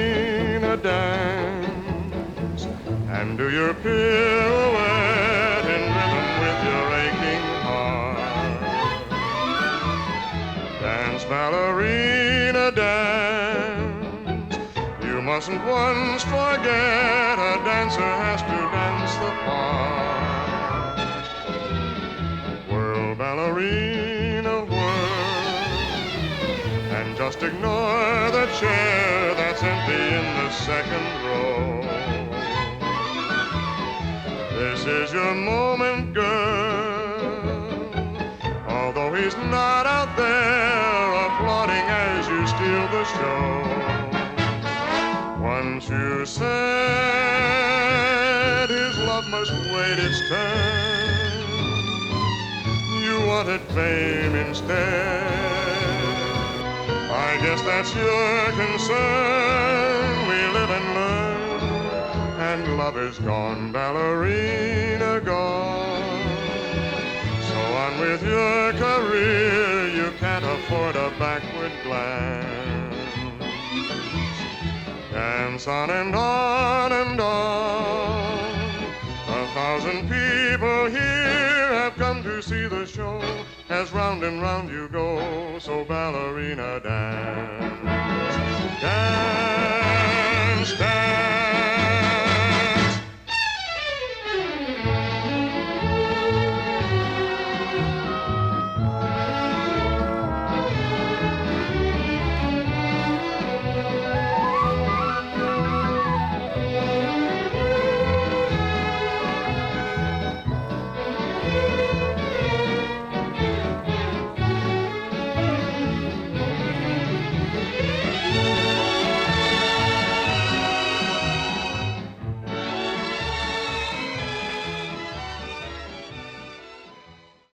ballerina dance, and do your pirouette in rhythm with your aching heart. Dance, ballerina, dance. You mustn't once forget a dancer has to dance the part. Whirl, ballerina, whirl, and just ignore the chair that's empty in the second row. This is your moment, girl, although he's not out there applauding as you steal the show. Once you said his love must wait its turn, you wanted fame instead. I guess that's your concern. We live and learn, and love is gone, ballerina gone. So on with your career, you can't afford a backward glance. Dance on and on and on. 1,000 people here have come to see the show. As round and round you go, so ballerina dance. Dance.